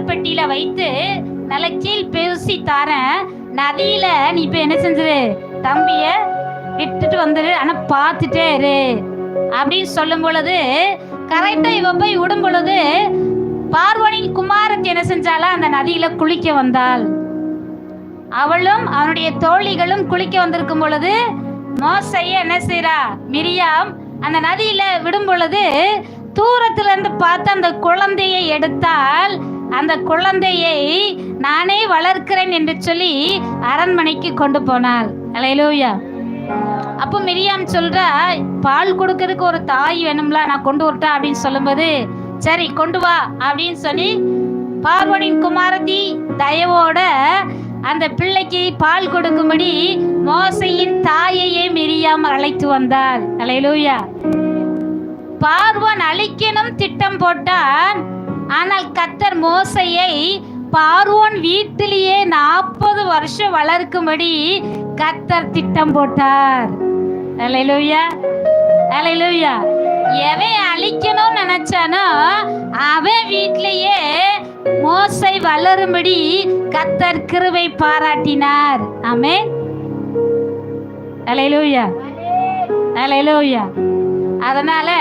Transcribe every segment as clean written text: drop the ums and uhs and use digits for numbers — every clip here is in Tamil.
பால் பெட்டியில வைத்து நல்ல கீழ் பேசி தாரேன், நதியில நீ இப்ப என்ன செஞ்சிரு, தம்பிய விட்டுட்டு வந்துரு, ஆனா பார்த்துட்டே இரு அப்படின்னு சொல்லும் பொழுது கரெக்டா இவ போய் விடும் பொழுது பார்வோனின் குமாரத்தி என்ன செஞ்சாலா, அந்த நதியில குளிக்க வந்தாள். அவளும் அவனுடைய தோழிகளும் குளிக்க வந்திருக்கும் பொழுது மோசைய என்ன செய்யறா, மிரியாம் அந்த நதியில விடும் பொழுது தூரத்துல இருந்து பார்த்து அந்த குழந்தையை எடுத்தால், அந்த குழந்தையை நானே வளர்க்கிறேன் என்று சொல்லி அரண்மனைக்கு கொண்டு போனாள். அல்லேலூயா. அப்போ மிரியாம் சொல்றா, பால் கொடுக்கறதுக்கு ஒரு தாய் வேணும்ல, நான் கொண்டு வரட்டா அப்படின்னு சொல்லும்போது சரி கொண்டு வா அப்படின்னு சொல்லி பார்வோனின் குமாரத்தி தயவோட அந்த பிள்ளைக்கு பால் கொடுக்கும்படி மோசையின் தாயையே மிரியாம் அழைத்து வந்தாள். அல்லேலூயா. பார்வோன் அழிக்கணும் திட்டம் போட்டான். ஆனால் கர்த்தர் மோசையை பார்வோன் வீட்டிலேயே 40 வருஷம் வளர்க்கும்படி கர்த்தர் திட்டம் போட்டார். அல்லேலூயா, அல்லேலூயா. எவன் அழிக்கணும்னு நினைச்சானோ அவன் வீட்டிலேயே மோசை வளரும்படி கர்த்தர் கிருபை பாராட்டினார். ஆமென். அல்லேலூயா, அல்லேலூயா. அதனால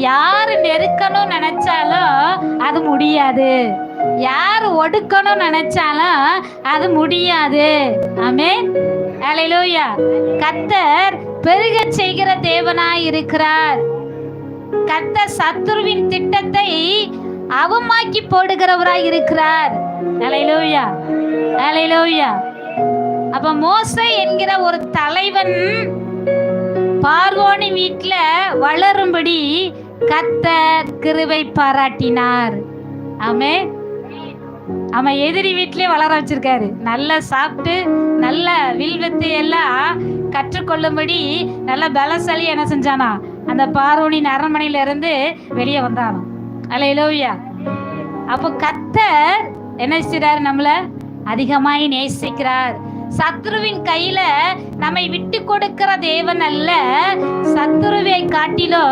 யாரு நெருக்கணும் நினைச்சாலும் அது முடியாது, யார் ஒடுக்கணும் நினைச்சாலும் அது முடியாது. ஆமென். அல்லேலூயா. கர்த்தர் பெருக செய்கிற தேவனாய் இருக்கிறார். கர்த்தர் சத்துருவின் திட்டத்தை அவமாக்கி போடுகிறவராய் இருக்கிறார். அல்லேலூயா, அல்லேலூயா. அப்ப மோசே என்கிற ஒரு தலைவன் பார்வோனி வீட்டுல வளரும்படி கர்த்தர் கிருபை பாராட்டினார். ஆமென். அவன் எதிரி வீட்டிலே வளர வச்சிருக்காரு. நல்லா சாப்பிட்டு நல்ல வில்வத்தை எல்லாம் கற்றுக்கொள்ளும்படி நல்ல பலசாலி என்ன செஞ்சானா, அந்த பார்வோனின் அரண்மனையில இருந்து வெளியே வந்தானோ. அல்லேலூயா. அப்போ கர்த்தர் என்ன செய்றாரு, நம்மள அதிகமாய் நேசிக்கிறார். சத்துருவின் கையில நம்மை விட்டு கொடுக்கிற தேவன் அல்ல, சத்துருவை காட்டிலோ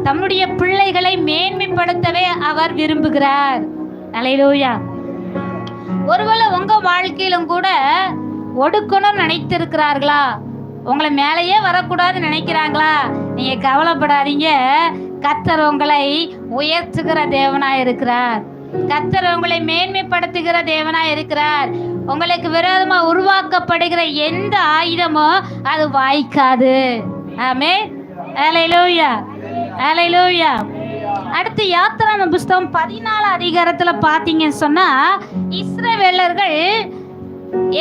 தம்முடைய பிள்ளைகளை மேன்மைப்படுத்தவே அவர் விரும்புகிறார். அல்லேலூயா. ஒருவேளை உங்க வாழ்க்கையிலும் கூட ஒடுக்கணும் நினைத்திருக்கிறார்களா, உங்களை மேலேயே வரக்கூடாதுன்னு நினைக்கிறாங்களா, நீங்க கவலைப்படாதீங்க. கர்த்தர் உங்களை உயர்த்துகிற தேவனாய் இருக்கிறார். கர்த்தர் உங்களை மேன்மைப்படுத்துகிற தேவனாய் இருக்கிறார். உங்களுக்கு விரோதமா உருவாக்கப்படுகிற எந்த ஆயுதமோ அது வாய்க்காது. ஆமென். அல்லேலூயா, அல்லேலூயா. அடுத்து யாத்திராம புஸ்தகம் 14 அதிகாரத்துல பாத்தீங்கன்னு சொன்னா, இஸ்ரவேலர்கள்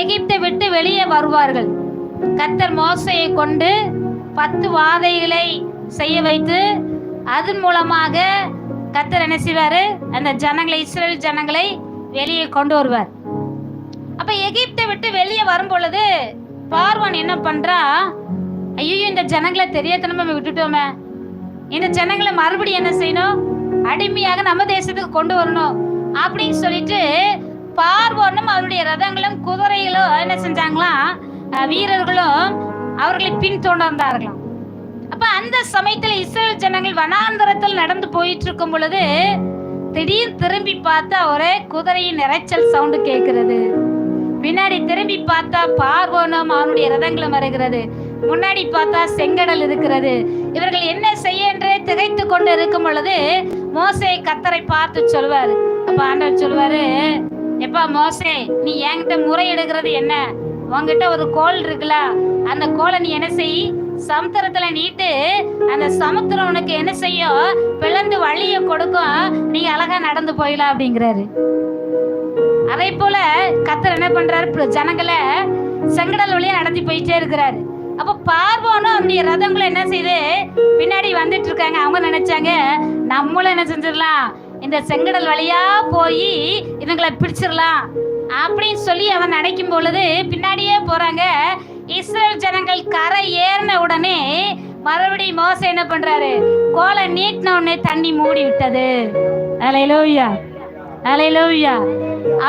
எகிப்தை விட்டு வெளியே வருவார்கள். கர்த்தர் மோசையை கொண்டு 10 வாதைகளை செய்ய வைத்து அதன் மூலமாக கர்த்தர் என்ன செய்வாரு, அந்த ஜனங்களை, இஸ்ரவேல் ஜனங்களை வெளியே கொண்டு வருவார். அப்ப எகிப்தை விட்டு வெளியே வரும் பொழுது பார்வோன் என்ன பண்றா, ஐயோ இந்த ஜனங்களை தெரியாதனமா விட்டுட்டோமே, இந்த ஜனங்களை மறுபடியும் என்ன செய்யணும், அடிமையாக நம்ம தேசத்துக்கு கொண்டு வரணும் அப்படின்னு சொல்லிட்டு பார்வோனும் அவருடைய ரதங்களும் குதிரைகளும் என்ன செஞ்சாங்களாம், வீரர்களும் அவர்களை பின்தொடர்ந்தார்களாம். அப்ப அந்த சமயத்துல இஸ்ரவேல் ஜனங்கள் வனாந்தரத்தில் நடந்து போயிட்டு இருக்கும் பொழுது திடீர்னு திரும்பி பார்த்தா ஒரே குதிரையின் இரைச்சல் சவுண்டு கேட்கிறது. பின்னாடி திரும்பி பார்த்தா பார்வோனும் அவனுடைய ரதங்களும் வருகிறது. முன்னாடி பார்த்தா செங்கடல் இருக்கிறது. இவர்கள் என்ன செய்ய என்றே திகைத்து கொண்டு இருக்கும் பொழுது மோசே கர்த்தரை பார்த்து சொல்வாரு. அப்ப ஆண்டவர் சொல்வாரு, எப்பா மோசே, நீ என்கிட்ட முறையிடுகிறது என்ன? உங்ககிட்ட ஒரு கோல் இருக்குல்ல, அந்த கோலை நீ என்ன செய், சமுத்திரத்துல நீட்டு, அந்த சமுத்திரம் உனக்கு என்ன செய்யும், பிளந்து வழிய கொடுக்கும், நீங்க அழகா நடந்து போயிடலாம் அப்படிங்கிறாரு. அதே போல கர்த்தர் என்ன பண்றாரு, ஜனங்களை செங்கடல் வழியா நடத்தி போயிட்டே இருக்கிறாரு. அப்ப பார்வோனும் அவனுடைய ரதங்களும் என்ன செய்து பின்னாடி வந்துட்டு இருக்காங்க. அவங்க நினைச்சாங்க நம்மளும் என்ன செஞ்சிடலாம், இந்த செங்கடல் வழியா போய் இவங்களை பிடிச்சிடலாம் அப்படின்னு சொல்லி அவன் நினைக்கும் பொழுது பின்னாடியே போறாங்க. இஸ்ரவேல் ஜனங்கள் கரை ஏறின உடனே மறுபடியும் மோசே என்ன பண்றாரு, கோலை நீட்டின உடனே தண்ணி மூடி விட்டது. அல்லேலூயா, அல்லேலூயா.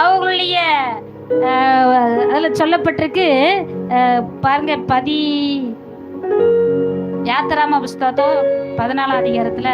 அவங்களுடைய அதில் சொல்லப்பட்டிருக்கு பாருங்க, யாத்திராம புஸ்தகம் 14 அதிகாரத்துல